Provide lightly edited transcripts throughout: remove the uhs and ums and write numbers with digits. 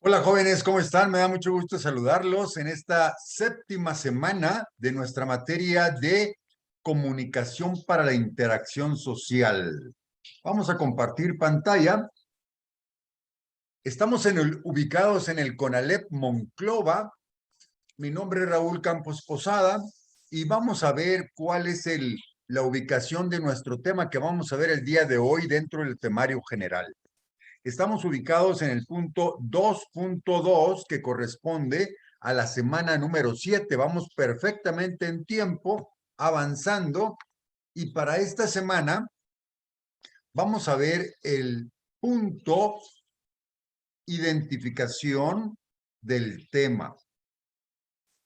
Hola jóvenes, ¿cómo están? Me da mucho gusto saludarlos en esta séptima semana de nuestra materia de comunicación para la interacción social. Vamos a compartir pantalla. Estamos ubicados en el CONALEP Monclova. Mi nombre es Raúl Campos Posada y vamos a ver cuál es la ubicación de nuestro tema que vamos a ver el día de hoy dentro del temario general. Estamos ubicados en el punto 2.2 que corresponde a la semana número 7. Vamos perfectamente en tiempo, avanzando. Y para esta semana vamos a ver el punto identificación del tema,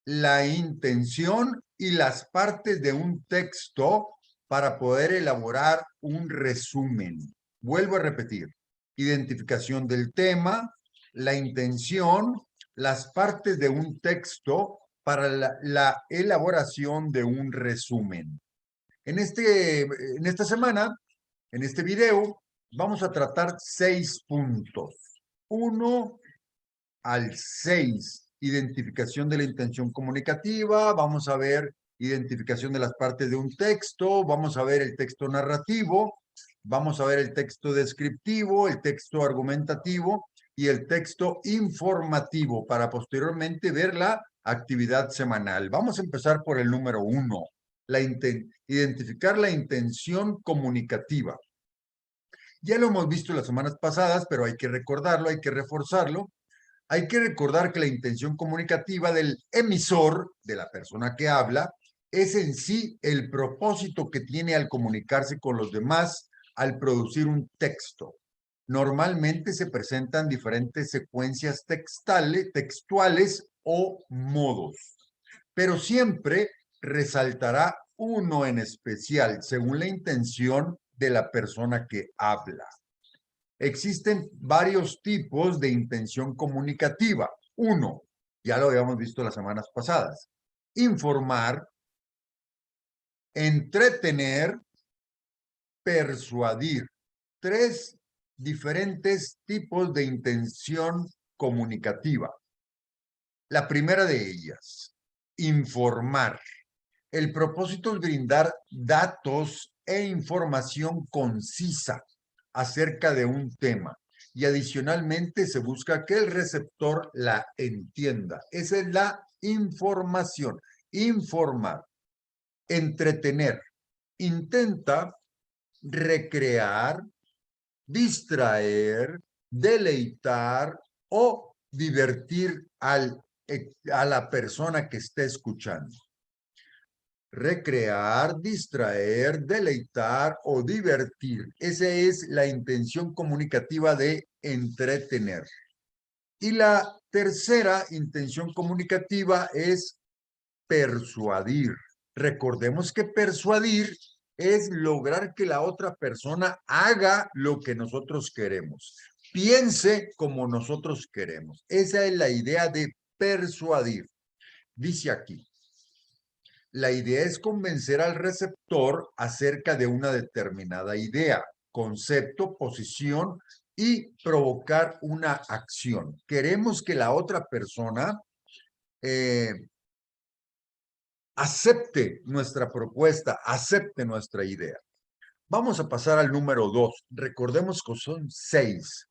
la intención y las partes de un texto para poder elaborar un resumen. Vuelvo a repetir, identificación del tema, la intención, las partes de un texto para la elaboración de un resumen. En esta semana, en este video, vamos a tratar 6 puntos. 1 al 6, identificación de la intención comunicativa, vamos a ver identificación de las partes de un texto, vamos a ver el texto narrativo, vamos a ver el texto descriptivo, el texto argumentativo y el texto informativo para posteriormente ver la actividad semanal. Vamos a empezar por el número 1, identificar la intención comunicativa. Ya lo hemos visto las semanas pasadas, pero hay que recordarlo, hay que reforzarlo. Hay que recordar que la intención comunicativa del emisor, de la persona que habla, es en sí el propósito que tiene al comunicarse con los demás al producir un texto. Normalmente se presentan diferentes secuencias textuales o modos, pero siempre resaltará uno en especial según la intención de la persona que habla. Existen varios tipos de intención comunicativa. Uno, ya lo habíamos visto las semanas pasadas, informar, entretener, persuadir. Tres diferentes tipos de intención comunicativa. La primera de ellas, informar. El propósito es brindar datos e información concisa acerca de un tema y adicionalmente se busca que el receptor la entienda. Esa es la información. Informar, entretener, intenta recrear, distraer, deleitar o divertir a la persona que esté escuchando. Recrear, distraer, deleitar o divertir. Esa es la intención comunicativa de entretener. Y la tercera intención comunicativa es persuadir. Recordemos que persuadir es lograr que la otra persona haga lo que nosotros queremos, piense como nosotros queremos. Esa es la idea de persuadir. Dice aquí, la idea es convencer al receptor acerca de una determinada idea, concepto, posición y provocar una acción. Queremos que la otra persona eh, acepte nuestra propuesta, acepte nuestra idea. Vamos a pasar al número 2. Recordemos que son 6.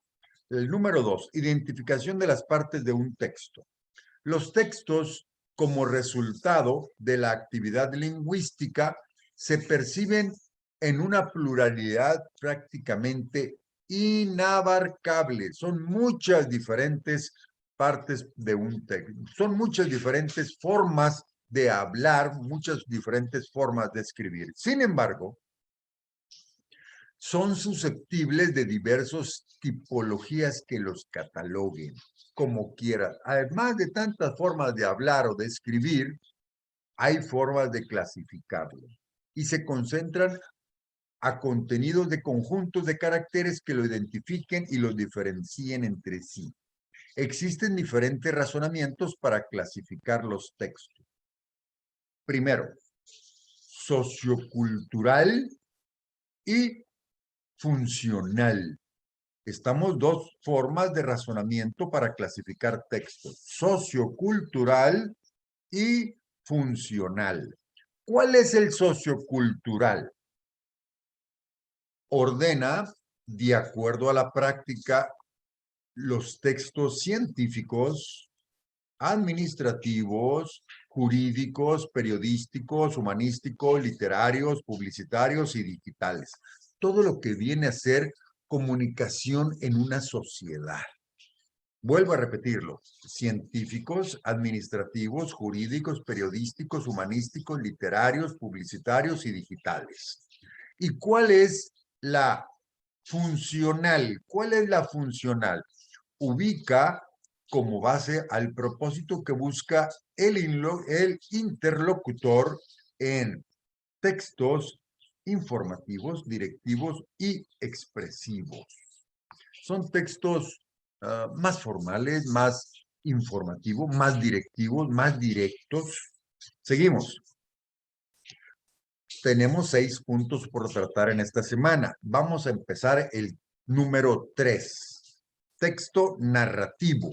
El número 2, identificación de las partes de un texto. Los textos, como resultado de la actividad lingüística, se perciben en una pluralidad prácticamente inabarcable. Son muchas diferentes partes de un texto. Son muchas diferentes formas de hablar, muchas diferentes formas de escribir. Sin embargo, son susceptibles de diversas tipologías que los cataloguen como quieran. Además de tantas formas de hablar o de escribir, hay formas de clasificarlo y se concentran a contenidos de conjuntos de caracteres que lo identifiquen y los diferencien entre sí. Existen diferentes razonamientos para clasificar los textos. Primero, sociocultural y funcional. Estamos dos formas de razonamiento para clasificar textos: sociocultural y funcional. ¿Cuál es el sociocultural? Ordena, de acuerdo a la práctica, los textos científicos, administrativos, jurídicos, periodísticos, humanísticos, literarios, publicitarios y digitales. Todo lo que viene a ser comunicación en una sociedad. Vuelvo a repetirlo: científicos, administrativos, jurídicos, periodísticos, humanísticos, literarios, publicitarios y digitales. ¿Y cuál es la funcional? ¿Cuál es la funcional? Ubica como base al propósito que busca el interlocutor en textos informativos, directivos y expresivos. Son textos más formales, más informativos, más directivos, más directos. Seguimos. Tenemos 6 puntos por tratar en esta semana. Vamos a empezar el número 3. Texto narrativo.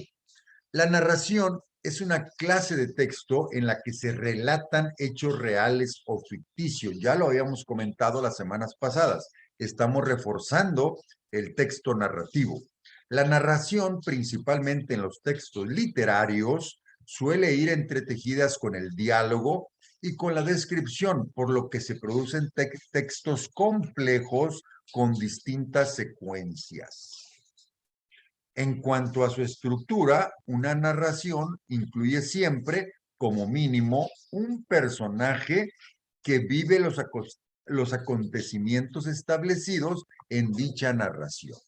La narración es una clase de texto en la que se relatan hechos reales o ficticios. Ya lo habíamos comentado las semanas pasadas. Estamos reforzando el texto narrativo. La narración, principalmente en los textos literarios, suele ir entretejidas con el diálogo y con la descripción, por lo que se producen textos complejos con distintas secuencias. En cuanto a su estructura, una narración incluye siempre, como mínimo, un personaje que vive los acontecimientos establecidos en dicha narración.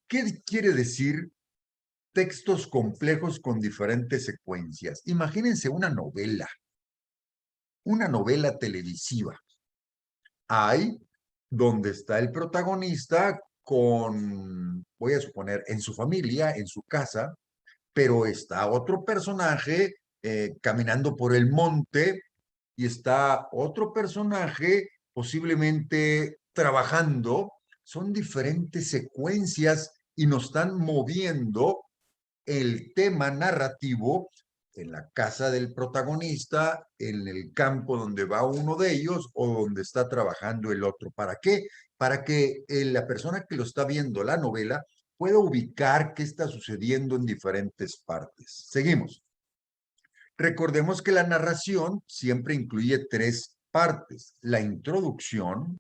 ¿Qué quiere decir textos complejos con diferentes secuencias? Imagínense una novela televisiva. Hay donde está el protagonista con, voy a suponer, en su familia, en su casa, pero está otro personaje caminando por el monte y está otro personaje posiblemente trabajando. Son diferentes secuencias y nos están moviendo el tema narrativo en la casa del protagonista, en el campo donde va uno de ellos o donde está trabajando el otro. ¿Para qué? Para que la persona que lo está viendo la novela pueda ubicar qué está sucediendo en diferentes partes. Seguimos. Recordemos que la narración siempre incluye 3 partes: la introducción,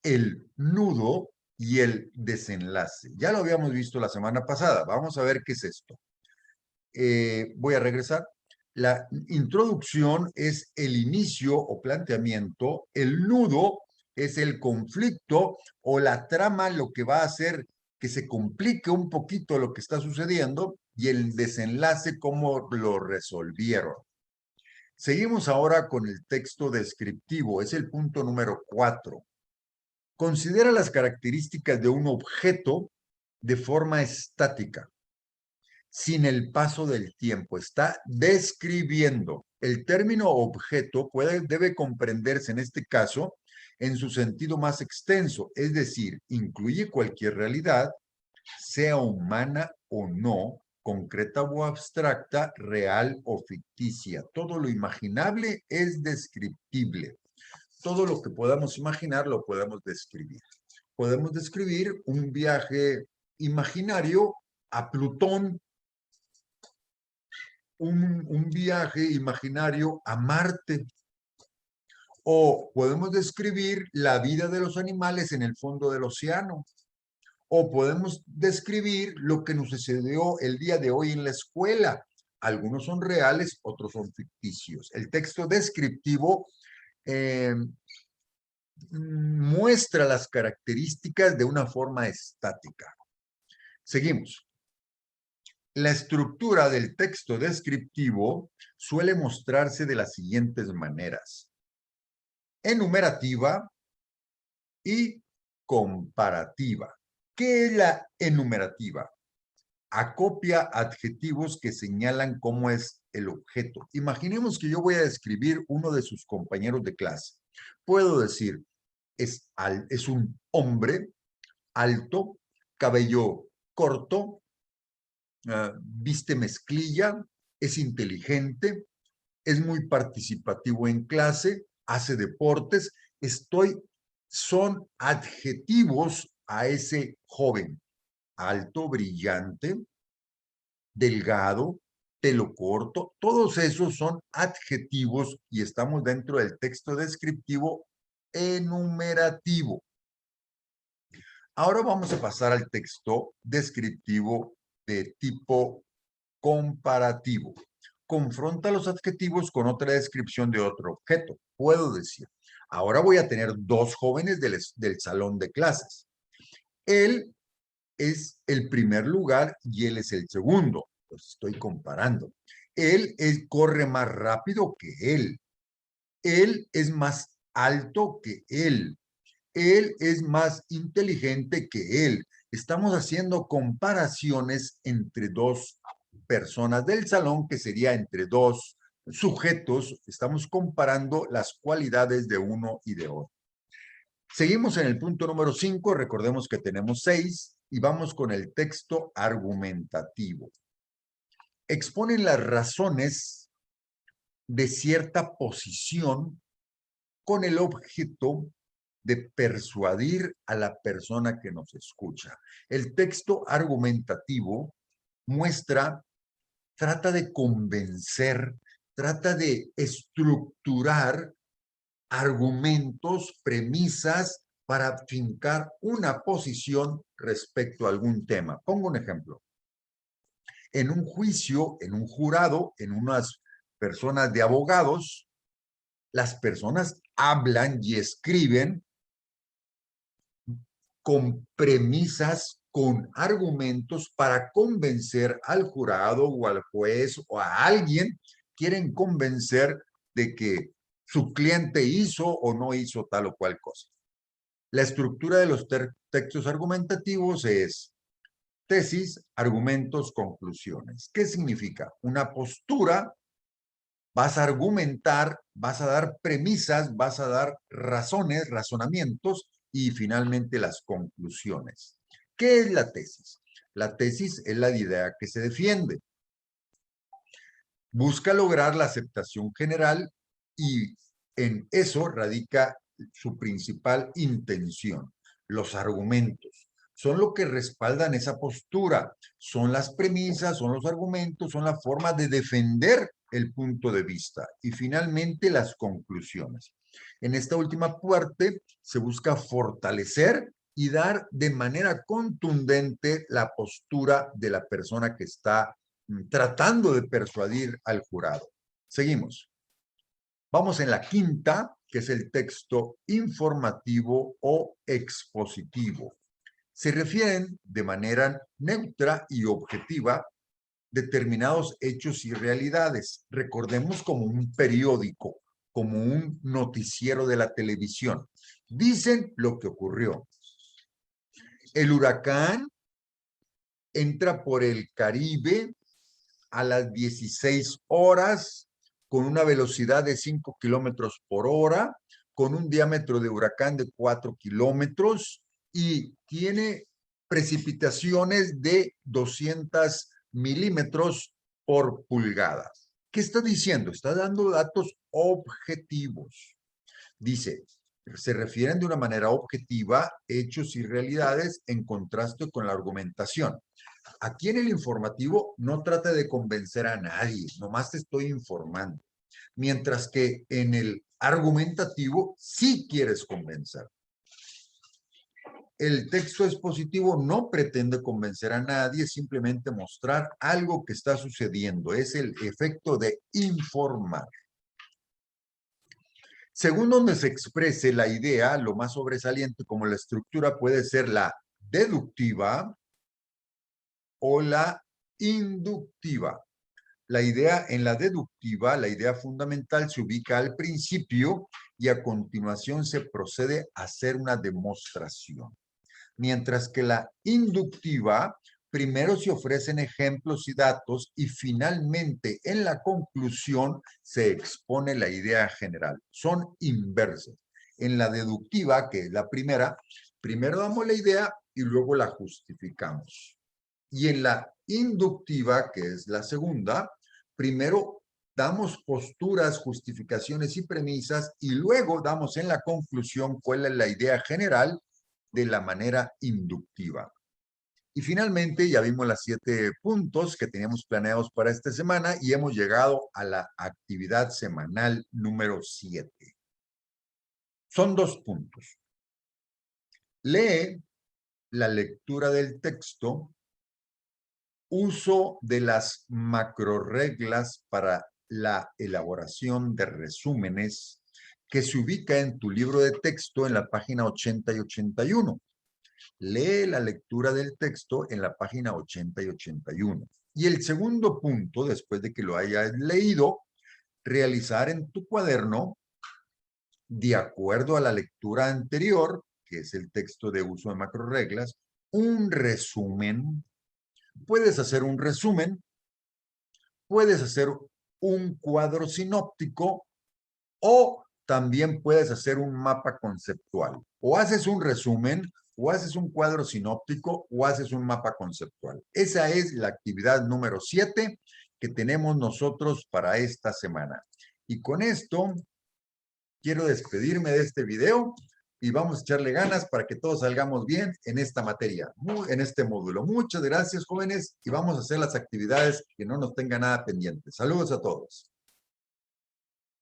el nudo y el desenlace. Ya lo habíamos visto la semana pasada. Vamos a ver qué es esto. Voy a regresar. La introducción es el inicio o planteamiento, el nudo es el conflicto o la trama, lo que va a hacer que se complique un poquito lo que está sucediendo, y el desenlace, cómo lo resolvieron. Seguimos ahora con el texto descriptivo, es el punto número 4. Considera las características de un objeto de forma estática, sin el paso del tiempo. Está describiendo. El término objeto debe comprenderse en este caso en su sentido más extenso, es decir, incluye cualquier realidad, sea humana o no, concreta o abstracta, real o ficticia. Todo lo imaginable es descriptible. Todo lo que podamos imaginar lo podemos describir. Podemos describir un viaje imaginario a Plutón, un viaje imaginario a Marte, o podemos describir la vida de los animales en el fondo del océano, o podemos describir lo que nos sucedió el día de hoy en la escuela. Algunos son reales, otros son ficticios. El texto descriptivo muestra las características de una forma estática. Seguimos. La estructura del texto descriptivo suele mostrarse de las siguientes maneras: enumerativa y comparativa. ¿Qué es la enumerativa? Acopia adjetivos que señalan cómo es el objeto. Imaginemos que yo voy a describir uno de sus compañeros de clase. Puedo decir, es un hombre alto, cabello corto, viste mezclilla, es inteligente, es muy participativo en clase, hace deportes. Son adjetivos a ese joven. Alto, brillante, delgado, pelo corto, todos esos son adjetivos y estamos dentro del texto descriptivo enumerativo. Ahora vamos a pasar al texto descriptivo de tipo comparativo. Confronta los adjetivos con otra descripción de otro objeto. Puedo decir, ahora voy a tener dos jóvenes del salón de clases. Él es el primer lugar y él es el segundo. Los estoy comparando. Él corre más rápido que él. Él es más alto que él. Él es más inteligente que él. Estamos haciendo comparaciones entre dos personas del salón, que sería entre dos sujetos. Estamos comparando las cualidades de uno y de otro. Seguimos en el punto número 5. Recordemos que tenemos 6 y vamos con el texto argumentativo. Exponen las razones de cierta posición con el objeto de persuadir a la persona que nos escucha. El texto argumentativo trata de convencer, trata de estructurar argumentos, premisas para fincar una posición respecto a algún tema. Pongo un ejemplo. En un juicio, en un jurado, en unas personas de abogados, las personas hablan y escriben con premisas, con argumentos para convencer al jurado o al juez o a alguien. Quieren convencer de que su cliente hizo o no hizo tal o cual cosa. La estructura de los textos argumentativos es tesis, argumentos, conclusiones. ¿Qué significa? Una postura, vas a argumentar, vas a dar premisas, vas a dar razones, razonamientos y finalmente las conclusiones. ¿Qué es la tesis? La tesis es la idea que se defiende. Busca lograr la aceptación general y en eso radica su principal intención. Los argumentos son lo que respaldan esa postura, son las premisas, son los argumentos, son la forma de defender el punto de vista y finalmente las conclusiones. En esta última parte se busca fortalecer y dar de manera contundente la postura de la persona que está tratando de persuadir al jurado. Seguimos. Vamos en la quinta, que es el texto informativo o expositivo. Se refieren de manera neutra y objetiva determinados hechos y realidades. Recordemos como un periódico, como un noticiero de la televisión. Dicen lo que ocurrió. El huracán entra por el Caribe a las 16 horas con una velocidad de 5 kilómetros por hora, con un diámetro de huracán de 4 kilómetros y tiene precipitaciones de 200 milímetros por pulgada. ¿Qué está diciendo? Está dando datos objetivos. Dice, se refieren de una manera objetiva hechos y realidades en contraste con la argumentación. Aquí en el informativo no trata de convencer a nadie, nomás te estoy informando. Mientras que en el argumentativo sí quieres convencer. El texto expositivo no pretende convencer a nadie, simplemente mostrar algo que está sucediendo. Es el efecto de informar. Según donde se exprese la idea, lo más sobresaliente como la estructura puede ser la deductiva o la inductiva. En la deductiva, la idea fundamental se ubica al principio y a continuación se procede a hacer una demostración. Mientras que la inductiva, primero se ofrecen ejemplos y datos y finalmente en la conclusión se expone la idea general. Son inversas. En la deductiva, que es la primera, primero damos la idea y luego la justificamos. Y en la inductiva, que es la segunda, primero damos posturas, justificaciones y premisas y luego damos en la conclusión cuál es la idea general de la manera inductiva. Y finalmente ya vimos las 7 puntos que teníamos planeados para esta semana y hemos llegado a la actividad semanal número 7. Son 2 puntos. Lee la lectura del texto, uso de las macroreglas para la elaboración de resúmenes que se ubica en tu libro de texto en la página 80 y 81. Lee la lectura del texto en la página 80 y 81. Y el segundo punto, después de que lo hayas leído, realizar en tu cuaderno, de acuerdo a la lectura anterior, que es el texto de uso de macroreglas, un resumen. Puedes hacer un resumen, puedes hacer un cuadro sinóptico o también puedes hacer un mapa conceptual. O haces un resumen, o haces un cuadro sinóptico, o haces un mapa conceptual. Esa es la actividad número 7 que tenemos nosotros para esta semana. Y con esto quiero despedirme de este video y vamos a echarle ganas para que todos salgamos bien en esta materia, en este módulo. Muchas gracias, jóvenes, y vamos a hacer las actividades que no nos tengan nada pendiente. Saludos a todos.